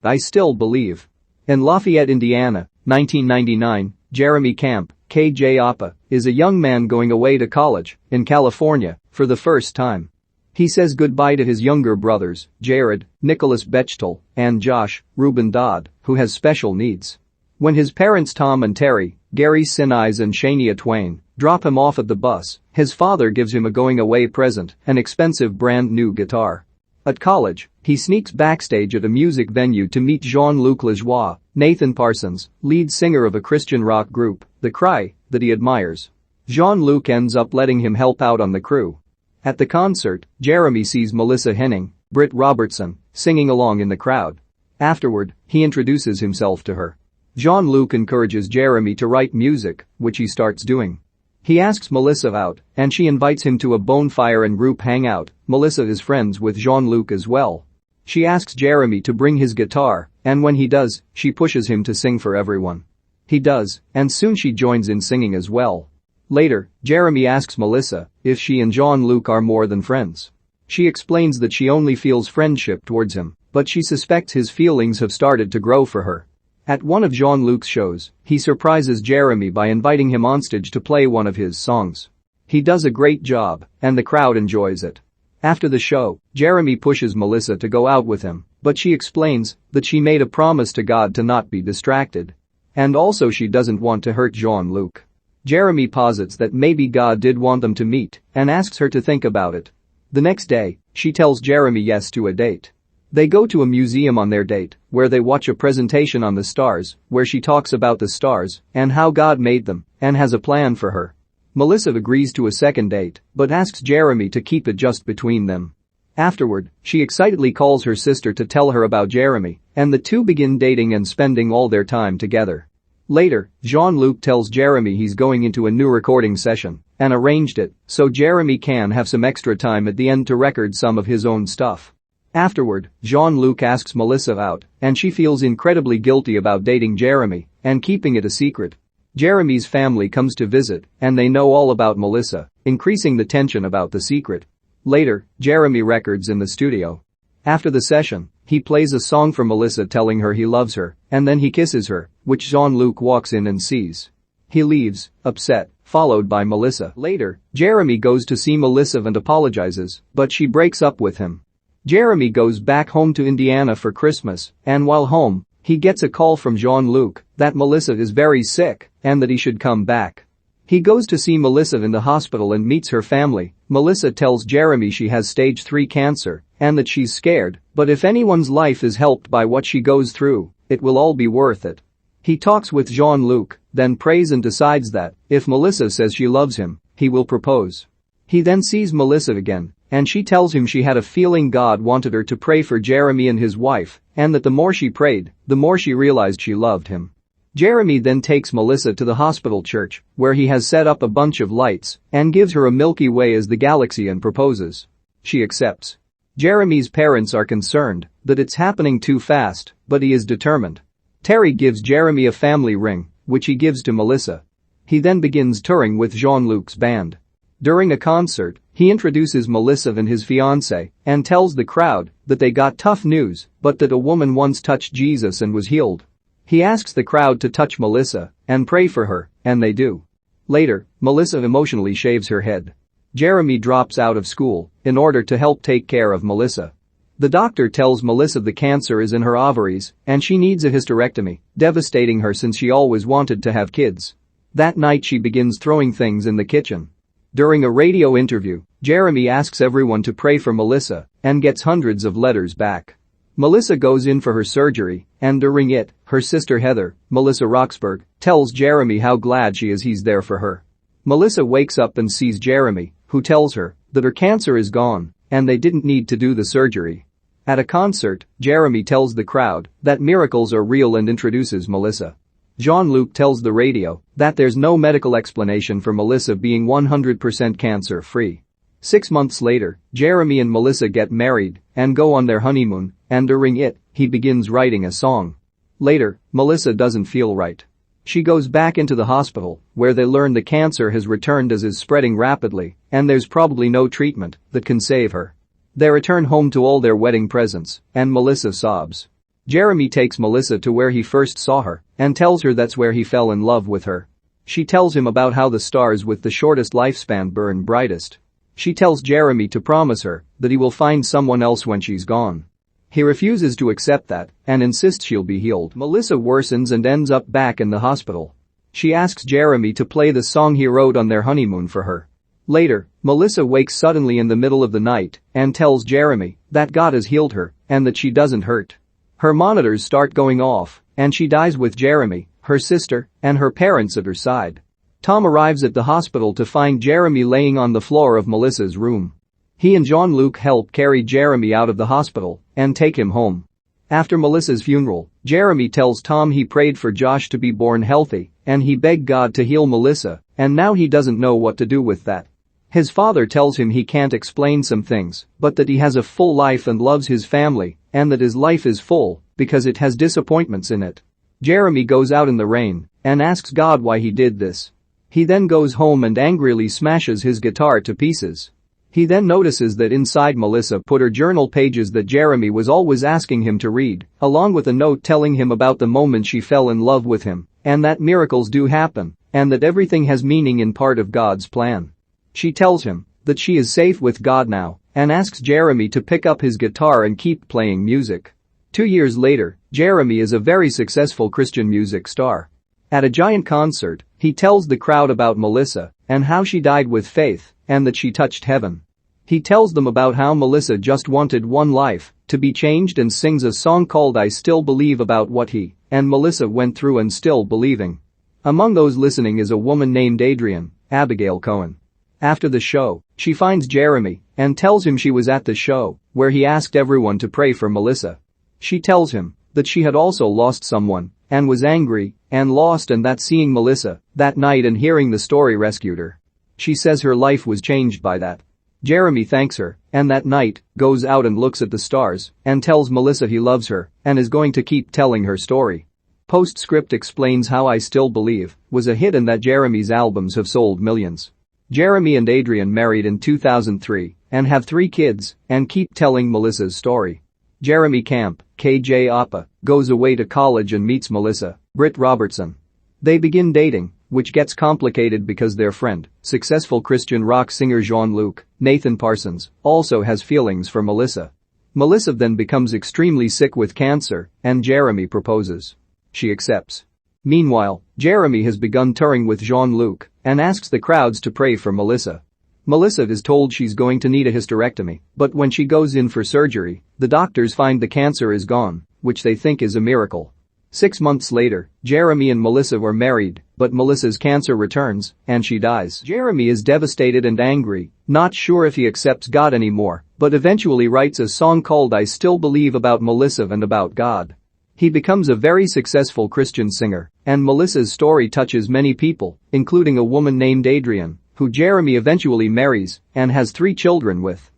I Still Believe. In Lafayette, Indiana, 1999, Jeremy Camp, KJ Appa, is a young man going away to college in California for the first time. He says goodbye to his younger brothers, Jared, Nicolas Bechtel, and Josh, Reuben Dodd, who has special needs. When his parents Tom and Terry, Gary Sinise and Shania Twain, drop him off at the bus, his father gives him a going-away present, an expensive brand-new guitar. At college, he sneaks backstage at a music venue to meet Jean-Luc Lajoie, Nathan Parsons, lead singer of a Christian rock group, The Cry, that he admires. Jean-Luc ends up letting him help out on the crew. At the concert, Jeremy sees Melissa Henning, Britt Robertson, singing along in the crowd. Afterward, he introduces himself to her. Jean-Luc encourages Jeremy to write music, which he starts doing. He asks Melissa out, and she invites him to a bonfire and group hangout. Melissa is friends with Jean-Luc as well. She asks Jeremy to bring his guitar, and when he does, she pushes him to sing for everyone. He does, and soon she joins in singing as well. Later, Jeremy asks Melissa if she and Jean-Luc are more than friends. She explains that she only feels friendship towards him, but she suspects his feelings have started to grow for her. At one of Jean-Luc's shows, he surprises Jeremy by inviting him onstage to play one of his songs. He does a great job, and the crowd enjoys it. After the show, Jeremy pushes Melissa to go out with him, but she explains that she made a promise to God to not be distracted. And also she doesn't want to hurt Jean-Luc. Jeremy posits that maybe God did want them to meet and asks her to think about it. The next day, she tells Jeremy yes to a date. They go to a museum on their date, where they watch a presentation on the stars, where she talks about the stars and how God made them and has a plan for her. Melissa agrees to a second date, but asks Jeremy to keep it just between them. Afterward, she excitedly calls her sister to tell her about Jeremy, and the two begin dating and spending all their time together. Later, Jean-Luc tells Jeremy he's going into a new recording session and arranged it so Jeremy can have some extra time at the end to record some of his own stuff. Afterward, Jean-Luc asks Melissa out, and she feels incredibly guilty about dating Jeremy and keeping it a secret. Jeremy's family comes to visit, and they know all about Melissa, increasing the tension about the secret. Later, Jeremy records in the studio. After the session, he plays a song for Melissa telling her he loves her, and then he kisses her, which Jean-Luc walks in and sees. He leaves, upset, followed by Melissa. Later, Jeremy goes to see Melissa and apologizes, but she breaks up with him. Jeremy goes back home to Indiana for Christmas, and while home, he gets a call from Jean-Luc that Melissa is very sick and that he should come back. He goes to see Melissa in the hospital and meets her family. Melissa tells Jeremy she has stage 3 cancer and that she's scared, but if anyone's life is helped by what she goes through, it will all be worth it. He talks with Jean-Luc, then prays and decides that, if Melissa says she loves him, he will propose. He then sees Melissa again, and she tells him she had a feeling God wanted her to pray for Jeremy and his wife, and that the more she prayed, the more she realized she loved him. Jeremy then takes Melissa to the hospital church, where he has set up a bunch of lights, and gives her a Milky Way as the galaxy and proposes. She accepts. Jeremy's parents are concerned that it's happening too fast, but he is determined. Terry gives Jeremy a family ring, which he gives to Melissa. He then begins touring with Jean-Luc's band. During a concert, he introduces Melissa and his fiancée and tells the crowd that they got tough news, but that a woman once touched Jesus and was healed. He asks the crowd to touch Melissa and pray for her, and they do. Later, Melissa emotionally shaves her head. Jeremy drops out of school in order to help take care of Melissa. The doctor tells Melissa the cancer is in her ovaries and she needs a hysterectomy, devastating her since she always wanted to have kids. That night she begins throwing things in the kitchen. During a radio interview, Jeremy asks everyone to pray for Melissa and gets hundreds of letters back. Melissa goes in for her surgery, and during it, her sister Heather, Melissa Roxburgh, tells Jeremy how glad she is he's there for her. Melissa wakes up and sees Jeremy, who tells her that her cancer is gone and they didn't need to do the surgery. At a concert, Jeremy tells the crowd that miracles are real and introduces Melissa. Jean-Luc tells the radio that there's no medical explanation for Melissa being 100% cancer-free. 6 months later, Jeremy and Melissa get married and go on their honeymoon, and during it, he begins writing a song. Later, Melissa doesn't feel right. She goes back into the hospital, where they learn the cancer has returned as is spreading rapidly, and there's probably no treatment that can save her. They return home to all their wedding presents, and Melissa sobs. Jeremy takes Melissa to where he first saw her and tells her that's where he fell in love with her. She tells him about how the stars with the shortest lifespan burn brightest. She tells Jeremy to promise her that he will find someone else when she's gone. He refuses to accept that and insists she'll be healed. Melissa worsens and ends up back in the hospital. She asks Jeremy to play the song he wrote on their honeymoon for her. Later, Melissa wakes suddenly in the middle of the night and tells Jeremy that God has healed her and that she doesn't hurt. Her monitors start going off and she dies with Jeremy, her sister, and her parents at her side. Tom arrives at the hospital to find Jeremy laying on the floor of Melissa's room. He and Jean-Luc help carry Jeremy out of the hospital and take him home. After Melissa's funeral, Jeremy tells Tom he prayed for Josh to be born healthy and he begged God to heal Melissa, and now he doesn't know what to do with that. His father tells him he can't explain some things, but that he has a full life and loves his family, and that his life is full because it has disappointments in it. Jeremy goes out in the rain and asks God why he did this. He then goes home and angrily smashes his guitar to pieces. He then notices that inside Melissa put her journal pages that Jeremy was always asking him to read, along with a note telling him about the moment she fell in love with him, and that miracles do happen, and that everything has meaning in part of God's plan. She tells him that she is safe with God now and asks Jeremy to pick up his guitar and keep playing music. 2 years later, Jeremy is a very successful Christian music star. At a giant concert, he tells the crowd about Melissa and how she died with faith and that she touched heaven. He tells them about how Melissa just wanted one life to be changed and sings a song called I Still Believe about what he and Melissa went through and still believing. Among those listening is a woman named Adrienne, Abigail Cohen. After the show, she finds Jeremy and tells him she was at the show where he asked everyone to pray for Melissa. She tells him that she had also lost someone and was angry and lost, and that seeing Melissa that night and hearing the story rescued her. She says her life was changed by that. Jeremy thanks her and that night goes out and looks at the stars and tells Melissa he loves her and is going to keep telling her story. Postscript explains how I Still Believe was a hit and that Jeremy's albums have sold millions. Jeremy and Adrienne married in 2003 and have 3 kids and keep telling Melissa's story. Jeremy Camp, KJ Appa, goes away to college and meets Melissa, Britt Robertson. They begin dating, which gets complicated because their friend, successful Christian rock singer Jean-Luc, Nathan Parsons, also has feelings for Melissa. Melissa then becomes extremely sick with cancer and Jeremy proposes. She accepts. Meanwhile, Jeremy has begun touring with Jean-Luc and asks the crowds to pray for Melissa. Melissa is told she's going to need a hysterectomy, but when she goes in for surgery, the doctors find the cancer is gone, which they think is a miracle. 6 months later, Jeremy and Melissa were married, but Melissa's cancer returns and she dies. Jeremy is devastated and angry, not sure if he accepts God anymore, but eventually writes a song called I Still Believe about Melissa and about God. He becomes a very successful Christian singer, and Melissa's story touches many people, including a woman named Adrienne, who Jeremy eventually marries and has 3 children with.